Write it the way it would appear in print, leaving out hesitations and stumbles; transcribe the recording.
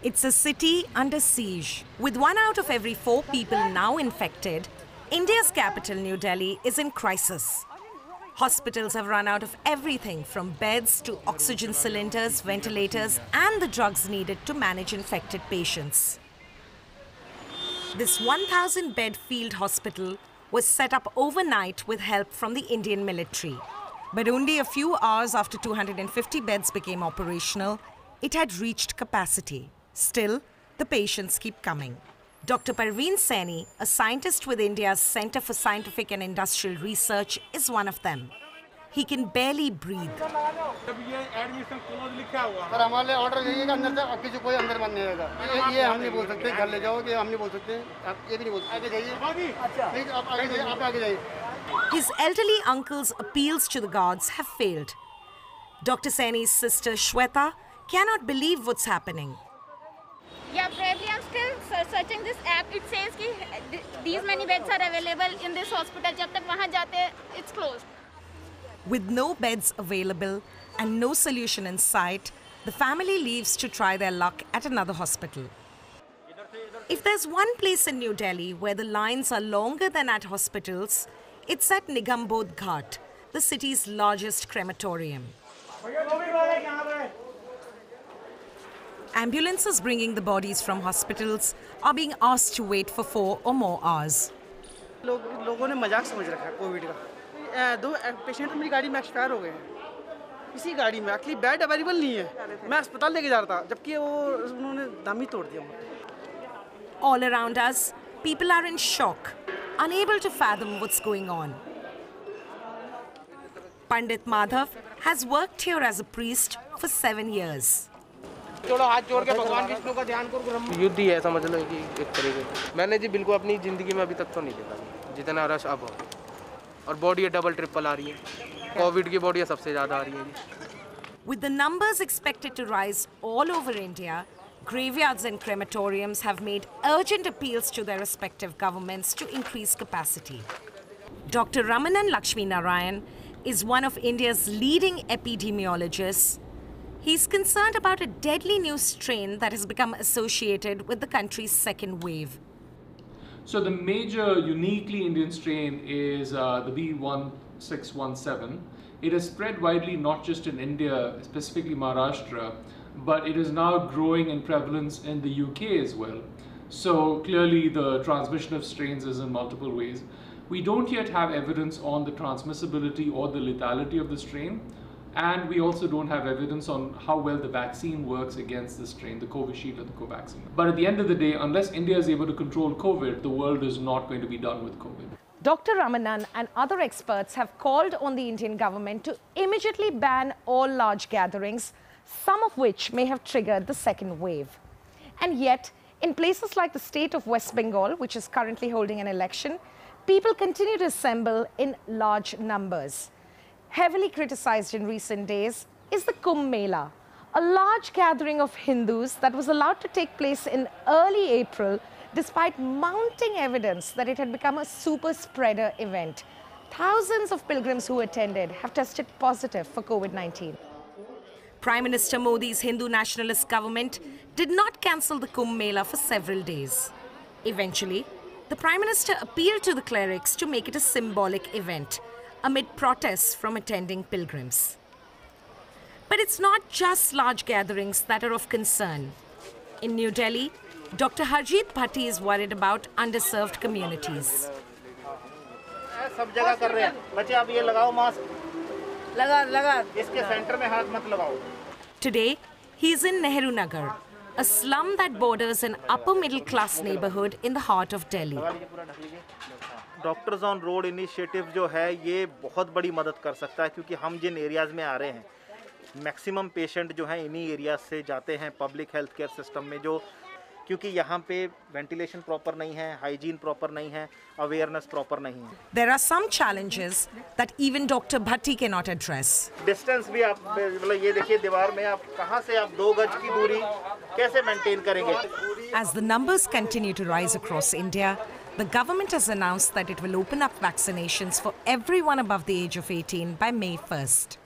It's a city under siege. With 1 out of every 4 people now infected, India's capital, New Delhi, is in crisis. Hospitals have run out of everything from beds to oxygen cylinders, ventilators, and the drugs needed to manage infected patients. This 1,000-bed field hospital was set up overnight with help from the Indian military. But only a few hours after 250 beds became operational, it had reached capacity. Still, the patients keep coming. Dr. Parveen Saini, a scientist with India's Centre for Scientific and Industrial Research, is one of them. He can barely breathe. His elderly uncle's appeals to the gods have failed. Dr. Saini's sister Shweta cannot believe what's happening. Yeah, probably I'm still searching this app. It says that these many beds are available in this hospital. Jab tak wahan jate, it's closed. With no beds available and no solution in sight, the family leaves to try their luck at another hospital. If there's one place in New Delhi where the lines are longer than at hospitals, it's at Nigambodh Ghat, the city's largest crematorium. Ambulances bringing the bodies from hospitals are being asked to wait for 4 or more hours. लोगों ने मजाक समझ रखा है Covid का। 2 patient मेरी गाड़ी में एक्सपायर हो गए हैं। इसी गाड़ी में एक्चुअली बेड अवेलेबल नहीं है। मैं अस्पताल लेके जा रहा था, जबकि वो उन्होंने दम ही तोड़ दिया। All around us, people are in shock, unable to fathom what's going on. Pandit Madhav has worked here as a priest for 7 years. युद्ध ही है, समझ लो कि एक तरीके से। मैंने जी बिल्कुल अपनी जिंदगी में अभी तक तो नहीं देखा जितना रश अब हो। और बॉडी डबल ट्रिपल आ रही है। कोविड की बॉडी सबसे ज़्यादा आ रही है जी। With the numbers expected to rise all over India, graveyards and crematoriums have made urgent appeals to their respective governments to increase capacity. Dr. Ramanan Lakshmi Narayan is one of India's leading epidemiologists. He's concerned about a deadly new strain that has become associated with the country's second wave. So the major uniquely Indian strain is the B1617. It has spread widely not just in India, specifically Maharashtra, but it is now growing in prevalence in the UK as well. So clearly the transmission of strains is in multiple ways. We don't yet have evidence on the transmissibility or the lethality of the strain. And we also don't have evidence on how well the vaccine works against the strain, the Covishield or the Covaxin. But at the end of the day, unless India is able to control COVID, the world is not going to be done with COVID. Dr. Ramanan and other experts have called on the Indian government to immediately ban all large gatherings, some of which may have triggered the second wave. And yet, in places like the state of West Bengal, which is currently holding an election, people continue to assemble in large numbers. Heavily criticized in recent days is the Kumbh Mela, a large gathering of Hindus that was allowed to take place in early April despite mounting evidence that it had become a super spreader event. Thousands of pilgrims who attended have tested positive for COVID-19. Prime Minister Modi's Hindu nationalist government did not cancel the Kumbh Mela for several days. Eventually, the Prime Minister appealed to the clerics to make it a symbolic event, amid protests from attending pilgrims. But it's not just large gatherings that are of concern. In New Delhi, Dr. Harjeet Bhatti is worried about underserved communities. Today, he is in Nehru Nagar, a slum that borders an upper middle class neighborhood in the heart of Delhi. Doctors on road initiative जो है ये बहुत बड़ी मदद कर सकता है, क्योंकि हम जिन एरियाज़ में आ रहे हैं मैक्सिमम पेशेंट जो हैं इन्हीं एरियाज से जाते हैं पब्लिक हेल्थ केयर सिस्टम में, जो क्योंकि यहाँ पे वेंटिलेशन प्रॉपर नहीं है, हाइजीन प्रॉपर नहीं है, अवेयरनेस प्रॉपर नहीं है. There are some challenges that even Dr. Bhatti cannot address. Distance भी आप मतलब ये देखिए दीवार में आप कहाँ से आप 2 गज की दूरी कैसे मेंटेन करेंगे? As the numbers continue to rise across India, the government has announced that it will open up vaccinations for everyone above the age of 18 by May 1st.